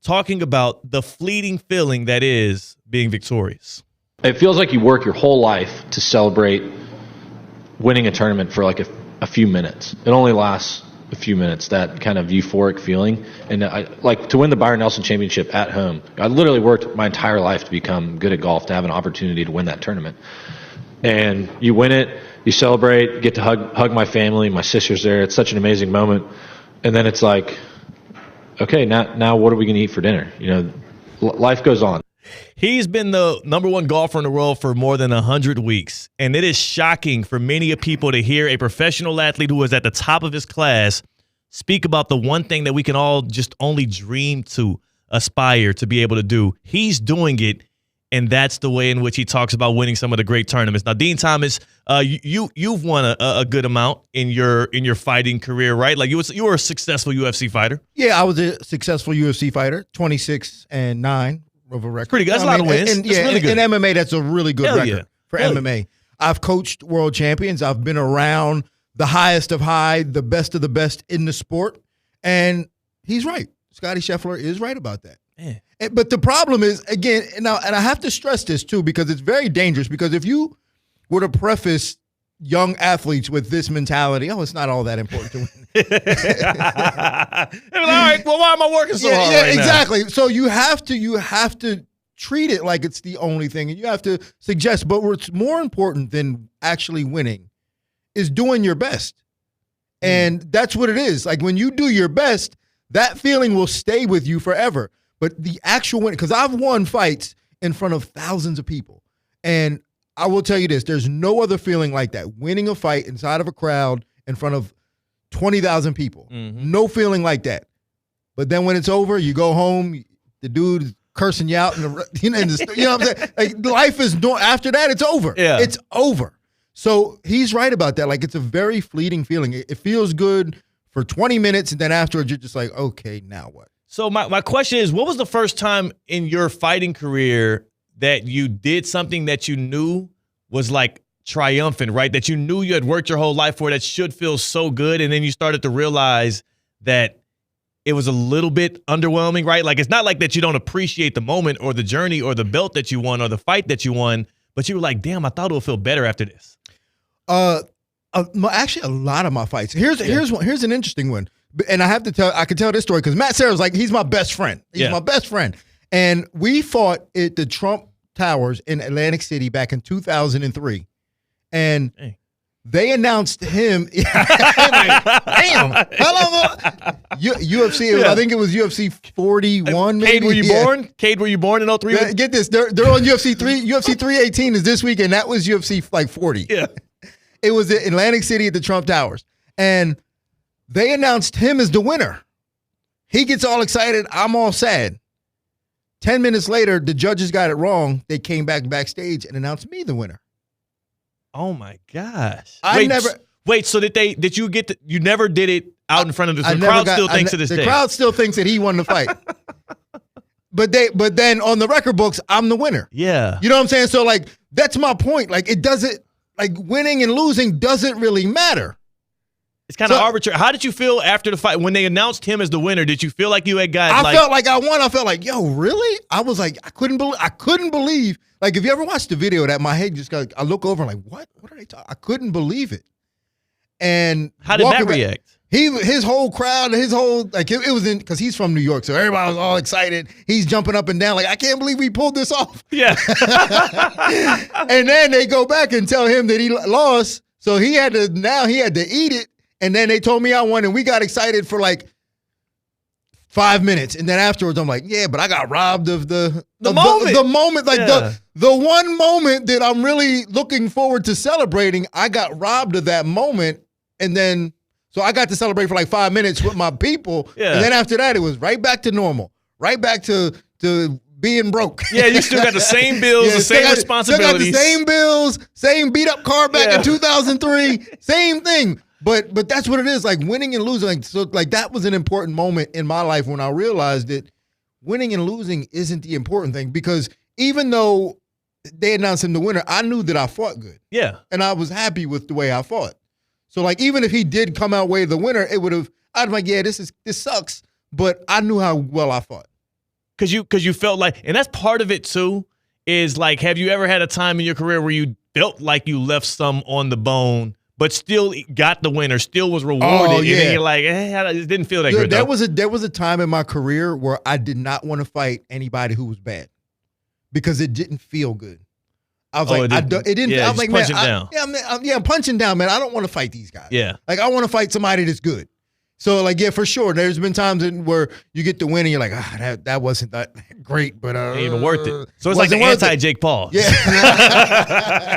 talking about the fleeting feeling that is being victorious. It feels like you work your whole life to celebrate winning a tournament for like a few minutes. It only lasts a few minutes, that kind of euphoric feeling. And like to win the Byron Nelson Championship at home, I literally worked my entire life to become good at golf, to have an opportunity to win that tournament. And you win it, you celebrate, get to hug my family, my sister's there. It's such an amazing moment. And then it's like, okay, now what are we going to eat for dinner? You know, life goes on. He's been the number one golfer in the world for more than 100 weeks, and it is shocking for many people to hear a professional athlete who is at the top of his class speak about the one thing that we can all just only dream to aspire to be able to do. He's doing it, and that's the way in which he talks about winning some of the great tournaments. Now, Dean Thomas, you've won a good amount in your fighting career, right? Like you were a successful UFC fighter. Yeah, I was a successful UFC fighter, 26-9. Of a record. Pretty good. That's a lot of wins. And, yeah, really good. In MMA, that's a really good record for MMA. Yeah. I've coached world champions. I've been around the highest of high, the best of the best in the sport. And he's right. Scottie Scheffler is right about that. Yeah. But the problem is, again, and I have to stress this too, because it's very dangerous. Because if you were to preface young athletes with this mentality, it's not all that important to win. All right, well, why am I working so hard right exactly. now? So you have to treat it like it's the only thing, and you have to suggest. But what's more important than actually winning is doing your best, and that's what it is. Like when you do your best, that feeling will stay with you forever. But the actual win, because I've won fights in front of thousands of people, and I will tell you this: there's no other feeling like that. Winning a fight inside of a crowd in front of 20,000 people. Mm-hmm. No feeling like that. But then when it's over, you go home, the dude is cursing you out, and you know what I'm saying? Like life is after that, it's over. Yeah. It's over. So he's right about that. Like it's a very fleeting feeling. It feels good for 20 minutes, and then afterwards you're just like, okay, now what? So my question is, what was the first time in your fighting career that you did something that you knew was like triumphant, right? That you knew you had worked your whole life for, that should feel so good, and then you started to realize that it was a little bit underwhelming, right? Like it's not like that you don't appreciate the moment or the journey or the belt that you won or the fight that you won, but you were like, damn, I thought it would feel better after this. Actually, a lot of my fights. Here's an interesting one, and I can tell this story because Matt Serra's like, he's my best friend. He's my best friend, and we fought at the Trump Towers in Atlantic City back in 2003. And they announced him. Like, damn, how long? UFC. I think it was UFC 41. Maybe. Cade, were you born? Cade, were you born in 03? Get this. They're on UFC 3. UFC 318 is this week, and that was UFC like 40. Yeah. It was in Atlantic City at the Trump Towers, and they announced him as the winner. He gets all excited. I'm all sad. 10 minutes later, the judges got it wrong. They came backstage and announced me the winner. Oh my gosh! Wait. So did you get? You never did it out in front of the crowd. Still thinks to this day. The crowd still thinks that he won the fight. But then on the record books, I'm the winner. Yeah. You know what I'm saying? So like that's my point. Like it doesn't, like winning and losing doesn't really matter. It's kind of arbitrary. How did you feel after the fight when they announced him as the winner? Did you feel like you had got? I felt like I won. I felt like, yo, really? I was like, I couldn't believe. Like, if you ever watched the video of that, my head just got. I look over and like, what? What are they talking? I couldn't believe it. And how did Matt react? His whole crowd, his whole like it was in because he's from New York, so everybody was all excited. He's jumping up and down like, I can't believe we pulled this off. Yeah. And then they go back and tell him that he lost, so he had to eat it. And then they told me I won, and we got excited for like 5 minutes. And then afterwards, I'm like, yeah, but I got robbed of the moment. The moment, like the one moment that I'm really looking forward to celebrating, I got robbed of that moment. And then, so I got to celebrate for like 5 minutes with my people. Yeah. And then after that, it was right back to normal, right back to being broke. Yeah, you still got the same bills, the same responsibilities. Still got the same bills, same beat up car back in 2003, same thing. But that's what it is, like winning and losing. Like that was an important moment in my life when I realized that winning and losing isn't the important thing, because even though they announced him the winner, I knew that I fought good. Yeah. And I was happy with the way I fought. So like even if he did come out way the winner, I'd be like, yeah, this sucks, but I knew how well I fought. Because you felt like, and that's part of it too, is like, have you ever had a time in your career where you felt like you left some on the bone, but still got the win or still was rewarded? Oh, And yeah. then you're like, it didn't feel that good. There was a time in my career where I did not want to fight anybody who was bad because it didn't feel good. I was like, it didn't. Yeah, I was like, man, down. I'm punching down, man. I don't want to fight these guys. Yeah. Like, I want to fight somebody that's good. So, like, yeah, for sure. There's been times where you get the win and you're like, that wasn't that great, but ain't even worth it. So it's like the anti-Jake Paul. Yeah.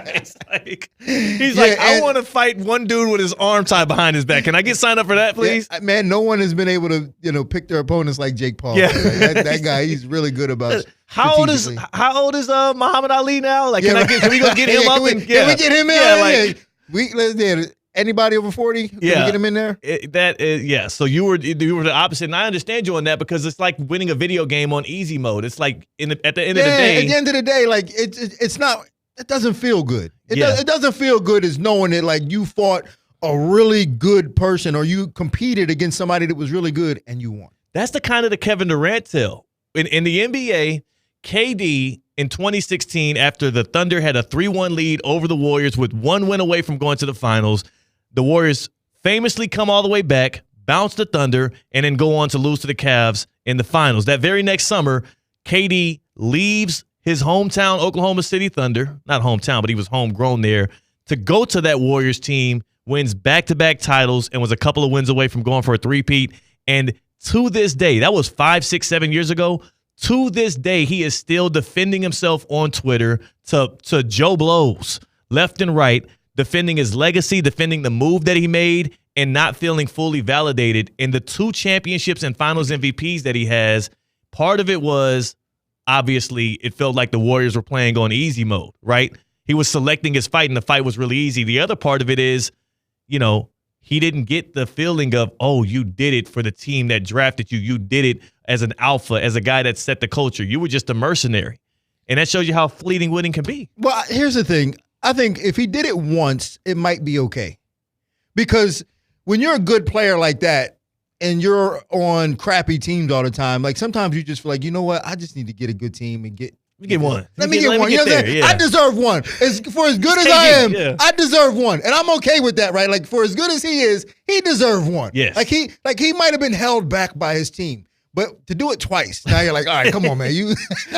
It's like, he's like, I want to fight one dude with his arm tied behind his back. Can I get signed up for that, please? Yeah, man, no one has been able to, pick their opponents like Jake Paul. Yeah. That guy, he's really good about How old is Muhammad Ali now? Like, can we go get him up? Can we get him in? Like, anybody over 40? Can we get him in there? So you were the opposite, and I understand you on that because it's like winning a video game on easy mode. It's like at the end of the day. At the end of the day, like it's not. It doesn't feel good. It doesn't feel good as knowing that like you fought a really good person or you competed against somebody that was really good and you won. That's the kind of the Kevin Durant tale. In the NBA, KD in 2016, after the Thunder had a 3-1 lead over the Warriors with one win away from going to the finals, the Warriors famously come all the way back, bounce the Thunder, and then go on to lose to the Cavs in the finals. That very next summer, KD leaves his hometown Oklahoma City Thunder, not hometown, but he was homegrown there, to go to that Warriors team, wins back-to-back titles, and was a couple of wins away from going for a three-peat. And to this day, that was 5, 6, 7 years ago, to this day, he is still defending himself on Twitter to Joe Blows, left and right, defending his legacy, defending the move that he made, and not feeling fully validated. In the 2 championships and finals MVPs that he has, part of it was, obviously, it felt like the Warriors were playing on easy mode, right? He was selecting his fight, and the fight was really easy. The other part of it is, he didn't get the feeling of, oh, you did it for the team that drafted you. You did it as an alpha, as a guy that set the culture. You were just a mercenary. And that shows you how fleeting winning can be. Well, here's the thing. I think if he did it once, it might be okay. Because when you're a good player like that and you're on crappy teams all the time, like sometimes you just feel like, you know what, I just need to get a good team and get one. Let me get one. You know what I'm saying? I deserve one. For as good as I am, I deserve one. And I'm okay with that, right? Like for as good as he is, he deserved one. Yes. Like he might have been held back by his team. But to do it twice, now you're like, all right, come on, man.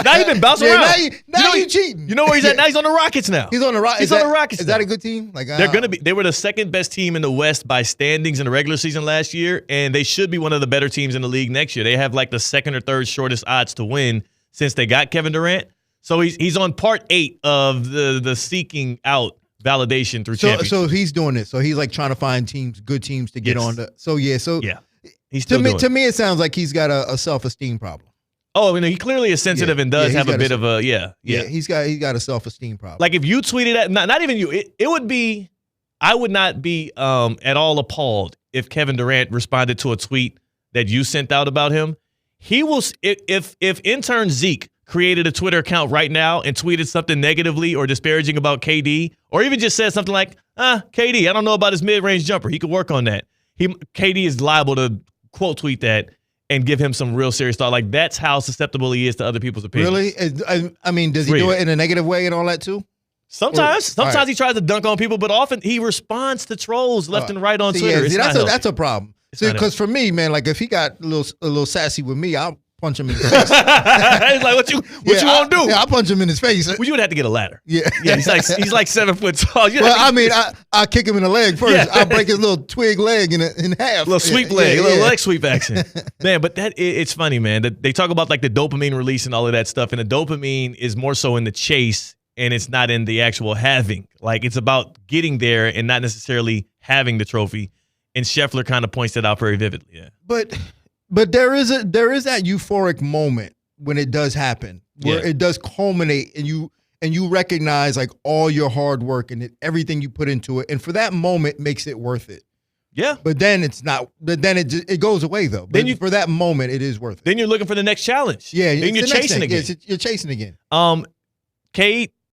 Now you've been bouncing around. Now you cheating. You know where he's at? Now he's on the Rockets now. He's on the Rockets. He's on the Rockets. Is that a good team? Like They were the second best team in the West by standings in the regular season last year, and they should be one of the better teams in the league next year. They have like the second or third shortest odds to win since they got Kevin Durant. So he's on part 8 of the seeking out validation through championships. So he's doing this. So he's like trying to find good teams to get on the. So yeah. He's still to me, it sounds like he's got a self-esteem problem. Oh, he clearly is sensitive and does have a bit of a he's got a self-esteem problem. Like if you tweeted at not even you, it would be. I would not be at all appalled if Kevin Durant responded to a tweet that you sent out about him. He will if intern Zeke created a Twitter account right now and tweeted something negatively or disparaging about KD, or even just said something like, KD, I don't know about his mid-range jumper. He could work on that. KD is liable to quote tweet that and give him some real serious thought. Like that's how susceptible he is to other people's opinions. Really? I mean, does he do it in a negative way and all that too? Sometimes he tries to dunk on people, but often he responds to trolls left and right on Twitter. That's a problem. See, because for me, man, like if he got a little sassy with me, I'll punch him in the face. He's like, what you want to do? Yeah, I'll punch him in his face. Well, you would have to get a ladder. Yeah. He's like 7 foot tall. I kick him in the leg first. Yeah. I'll break his little twig leg in half. A little sweep leg, a little leg sweep action. Man, but it's funny, man. They talk about like the dopamine release and all of that stuff, and the dopamine is more so in the chase, and it's not in the actual having. Like it's about getting there and not necessarily having the trophy. And Scheffler kind of points that out very vividly. Yeah. But there is that euphoric moment when it does happen, where it does culminate, and you recognize like all your hard work and everything you put into it, and for that moment makes it worth it. Yeah. But then it's not. But then it goes away though. But then for that moment, it is worth it. Then you're looking for the next challenge. Yeah. Then you're chasing again. You're chasing again.